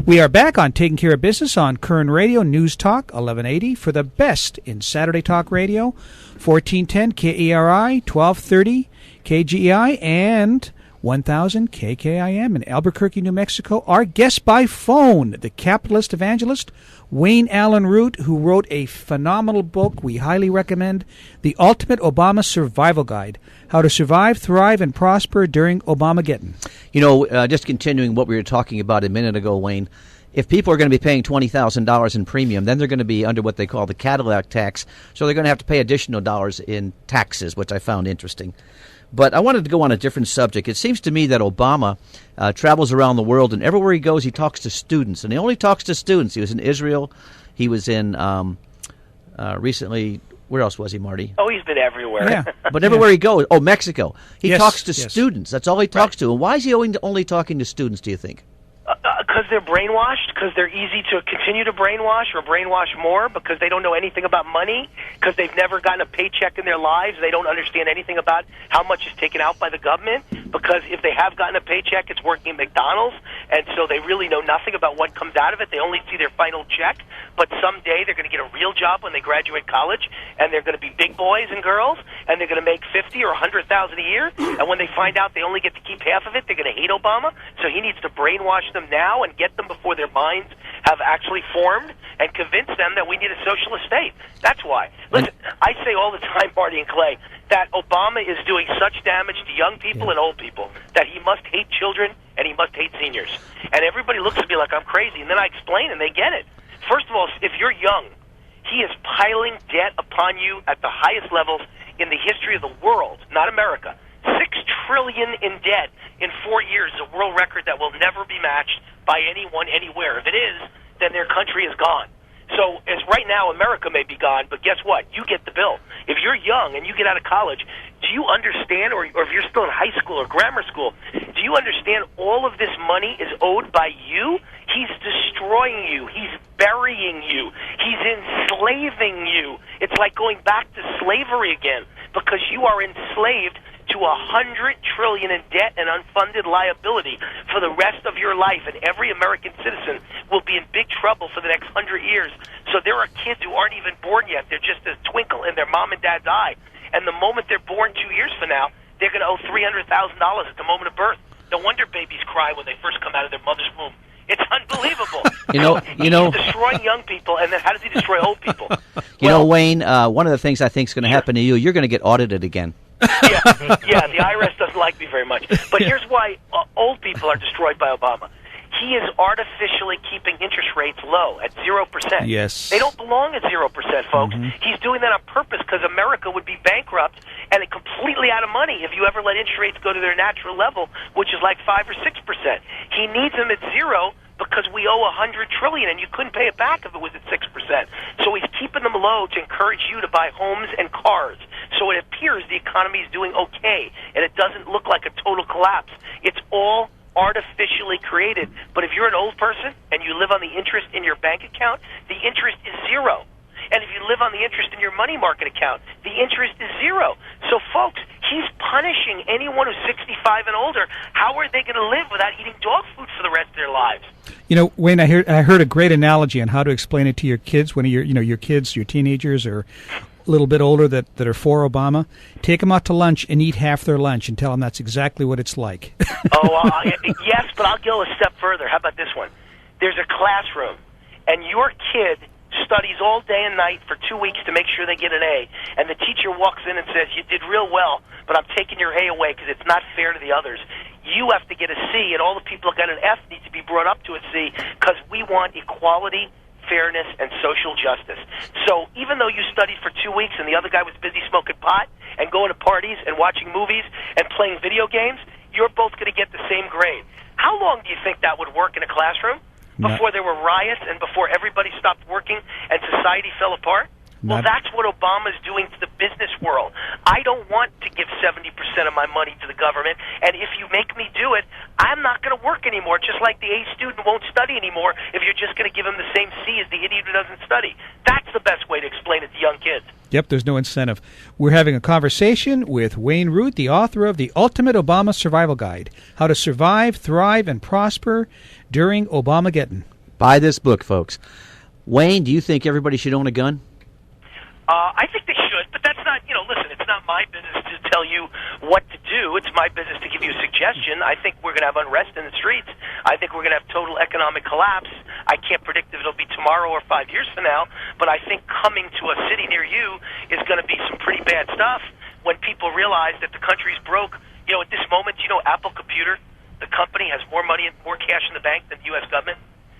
We are back on Taking Care of Business on Koerner Radio, News Talk, 1180, for the best in Saturday Talk Radio, 1410 KERI, 1230 KGEI, and 1000 KKIM in Albuquerque, New Mexico. Our guest by phone, the capitalist evangelist, Allyn Root, who wrote a phenomenal book we highly recommend, The Ultimate Obama Survival Guide, How to Survive, Thrive, and Prosper During Obamageddon. You know, just continuing what we were talking about a minute ago, Wayne, if people are going to be paying $20,000 in premium, then they're going to be under what they call the Cadillac tax, so they're going to have to pay additional dollars in taxes, which I found interesting. But I wanted to go on a different subject. It seems to me that Obama travels around the world, and everywhere he goes, he talks to students. And he only talks to students. He was in Israel. He was in recently. Where else was he, Marty? Oh, he's been everywhere. Yeah. But everywhere he goes, Mexico. He Yes, talks to yes. students. That's all he talks to. And why is he only talking to students, do you think? Because they're brainwashed, because they're easy to continue to brainwash or brainwash more, because they don't know anything about money, because they've never gotten a paycheck in their lives, they don't understand anything about how much is taken out by the government, because if they have gotten a paycheck, it's working at McDonald's, and so they really know nothing about what comes out of it. They only see their final check, but someday they're going to get a real job when they graduate college, and they're going to be big boys and girls, and they're going to make $50,000 or $100,000 a year, and when they find out they only get to keep half of it, they're going to hate Obama, so he needs to brainwash them now and get them before their minds have actually formed and convince them that we need a socialist state. That's why. Listen, I say all the time, Marty and Clay, that Obama is doing such damage to young people and old people that he must hate children and he must hate seniors. And everybody looks at me like I'm crazy, and then I explain and they get it. First of all, if you're young, he is piling debt upon you at the highest levels in the history of the world, not America. $6 trillion in debt in 4 years is a world record that will never be matched by anyone anywhere. If it is, then their country is gone. So as right now, America may be gone, but guess what? You get the bill. If you're young and you get out of college, do you understand, or if you're still in high school or grammar school, do you understand all of this money is owed by you? He's destroying you. He's burying you. He's enslaving you. It's like going back to slavery again, because you are enslaved to $100 trillion in debt and unfunded liability for the rest of your life, and every American citizen will be in big trouble for the next 100 years. So there are kids who aren't even born yet. They're just a twinkle in their mom and dad's eye. And the moment they're born 2 years from now, they're going to owe $300,000 at the moment of birth. No wonder babies cry when they first come out of their mother's womb. It's unbelievable. You know, he's destroying young people, and then how does he destroy old people? You know, Wayne, one of the things I think is going to happen to you, you're going to get audited again. Yeah, the IRS doesn't like me very much. But here's why old people are destroyed by Obama. He is artificially keeping interest rates low at 0%. Yes. They don't belong at 0%, folks. Mm-hmm. He's doing that on purpose because America would be bankrupt and completely out of money if you ever let interest rates go to their natural level, which is like 5 or 6%. He needs them at 0 because we owe $100 trillion, and you couldn't pay it back if it was at 6%. So he's keeping them low to encourage you to buy homes and cars. So it appears the economy is doing okay, and it doesn't look like a total collapse. It's all artificially created. But if you're an old person and you live on the interest in your bank account, the interest is 0. And if you live on the interest in your money market account, the interest is 0. So, folks, he's punishing anyone who's 65 and older. How are they going to live without eating dog food for the rest of their lives? You know, Wayne, I heard a great analogy on how to explain it to your kids when your kids, your teenagers, or a little bit older that are for Obama. Take them out to lunch and eat half their lunch and tell them that's exactly what it's like. Yes, but I'll go a step further. How about this one? There's a classroom, and your kid studies all day and night for 2 weeks to make sure they get an A, and the teacher walks in and says, you did real well, but I'm taking your A away because it's not fair to the others. You have to get a C, and all the people who got an F need to be brought up to a C because we want equality, fairness, and social justice. So even though you studied for 2 weeks and the other guy was busy smoking pot and going to parties and watching movies and playing video games, you're both going to get the same grade. How long do you think that would work in a classroom? Before there were riots and before everybody stopped working and society fell apart? Well, that's what Obama's doing to the business world. I don't want to give 70% of my money to the government, and if you make me do it, I'm not going to work anymore, just like the A student won't study anymore if you're just going to give him the same C as the idiot who doesn't study. That's the best way to explain it to young kids. Yep, there's no incentive. We're having a conversation with Allyn Root, the author of The Ultimate Obama Survival Guide, How to Survive, Thrive, and Prosper During Obamageddon. Buy this book, folks. Wayne, do you think everybody should own a gun? I think they should, but that's not, listen, it's not my business to tell you what to do. It's my business to give you a suggestion. I think we're going to have unrest in the streets. I think we're going to have total economic collapse. I can't predict if it'll be tomorrow or 5 years from now, but I think coming to a city near you is going to be some pretty bad stuff when people realize that the country's broke. At this moment, Apple Computer, the company, has more money and more cash in the bank than the U.S. government.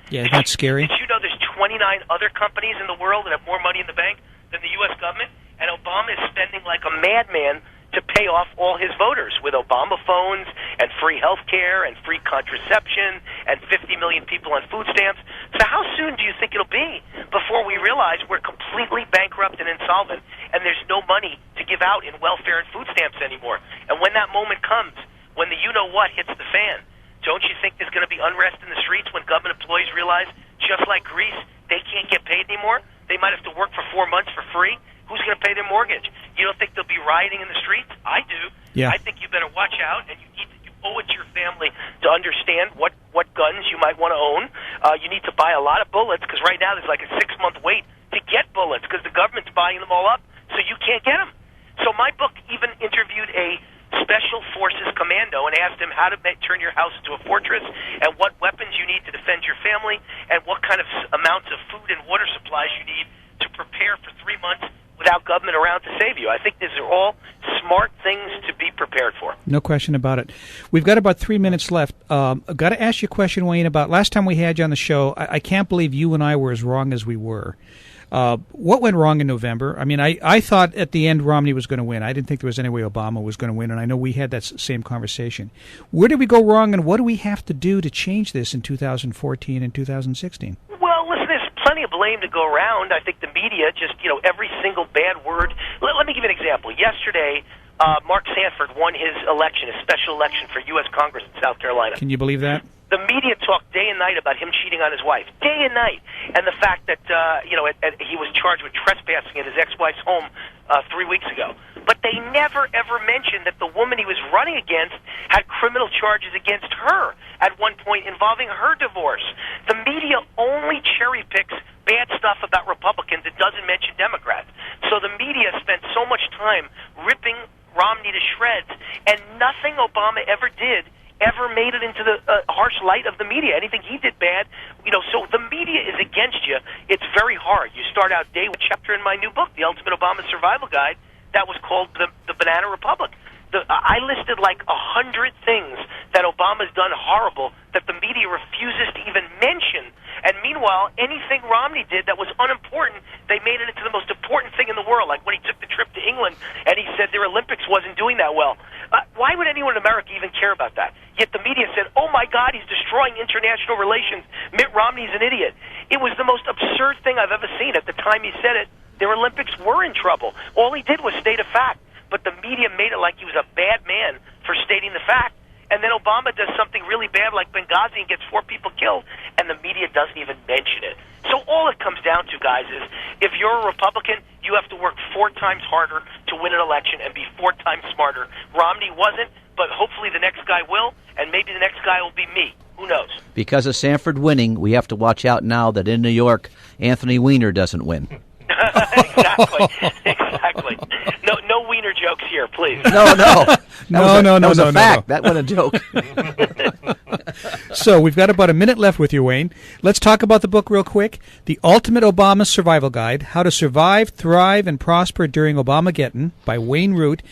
Yeah, isn't that scary? Did you know there's 29 other companies in the world that have more money in the bank than the U.S. government? And Obama is spending like a madman to pay off all his voters with Obama phones and free health care and free contraception and 50 million people on food stamps. So how soon do you think it'll be before we realize we're completely bankrupt and insolvent and there's no money to give out in welfare and food stamps anymore? And when that moment comes, when the you-know-what hits the fan, don't you think there's going to be unrest in the streets when government employees realize, just like Greece, they can't get paid anymore? They might have to work for 4 months for free. Who's going to pay their mortgage? You don't think they'll be rioting in the streets? I do. Yeah. I think you better watch out, and you owe it to your family to understand what guns you might want to own. You need to buy a lot of bullets, because right now there's like a 6-month wait to get bullets, because the government's buying them all up, so you can't get them. So my book even interviewed a Special Forces commando and asked him how to turn your house into a fortress and what weapons you need to defend your family and what kind of amounts of food and water supplies you need to prepare for 3 months without government around to save you. I think these are all smart things to be prepared for. No question about it. We've got about 3 minutes left. I've got to ask you a question, Wayne, about last time we had you on the show. I can't believe you and I were as wrong as we were. What went wrong in November? I mean, I thought at the end Romney was going to win. I didn't think there was any way Obama was going to win, and I know we had that same conversation. Where did we go wrong, and what do we have to do to change this in 2014 and 2016? Well, listen, there's plenty of blame to go around. I think the media just, every single bad word. Let me give you an example. Yesterday, Mark Sanford won his election, a special election for U.S. Congress in South Carolina. Can you believe that? The media talked day and night about him cheating on his wife, day and night, and the fact that he was charged with trespassing at his ex-wife's home 3 weeks ago. But they never ever mentioned that the woman he was running against had criminal charges against her at one point involving her divorce. The media only cherry picks bad stuff about Republicans. It doesn't mention Democrats. So the media spent so much time ripping Romney to shreds, and nothing Obama ever did ever made it into the harsh light of the media. Anything he did bad, so the media is against you. It's very hard. You start out day with a chapter in my new book, The Ultimate Obama Survival Guide, that was called The Banana Republic. I listed like 100 things that Obama's done horrible that the media refuses to even mention. And meanwhile, anything Romney did that was unimportant, they made it into the most important thing in the world. Like when he took the trip to England and he said their Olympics wasn't doing that well. Why would anyone in America even care about that? Yet the media said, oh my God, he's destroying international relations. Mitt Romney's an idiot. It was the most absurd thing I've ever seen. At the time he said it, their Olympics were in trouble. All he did was state a fact. But the media made it like he was a bad man for stating the fact. And then Obama does something really bad like Benghazi and gets 4 people killed, and the media doesn't even mention it. So all it comes down to, guys, is if you're a Republican, you have to work 4 times harder to win an election and be 4 times smarter. Romney wasn't, but hopefully the next guy will, and maybe the next guy will be me. Who knows? Because of Sanford winning, we have to watch out now that in New York, Anthony Weiner doesn't win. Exactly. No wiener jokes here, please. No. That was a fact. That wasn't a joke. So we've got about a minute left with you, Wayne. Let's talk about the book real quick. The Ultimate Obama Survival Guide, How to Survive, Thrive, and Prosper During Obamageddon by Wayne Root.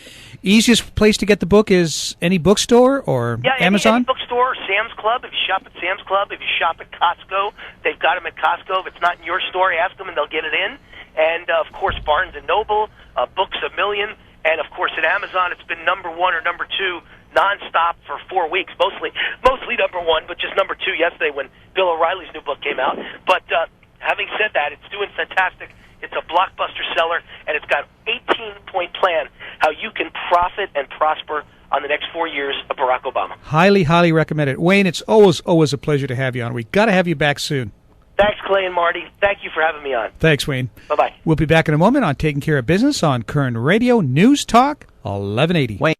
Easiest place to get the book is any bookstore or Amazon? Any bookstore, Sam's Club. If you shop at Sam's Club, if you shop at Costco, they've got them at Costco. If it's not in your store, ask them and they'll get it in. And, of course, Barnes & Noble, Books A Million, and, of course, at Amazon, it's been number 1 or number 2 nonstop for 4 weeks, mostly number 1, but just number 2 yesterday when Bill O'Reilly's new book came out. But having said that, it's doing fantastic. It's a blockbuster seller, and it's got an 18-point plan how you can profit and prosper on the next 4 years of Barack Obama. Highly, highly recommend it. Wayne, it's always a pleasure to have you on. We've got to have you back soon. Thanks, Clay and Marty. Thank you for having me on. Thanks, Wayne. Bye-bye. We'll be back in a moment on Taking Care of Business on Koerner Radio News Talk 1180. Wayne.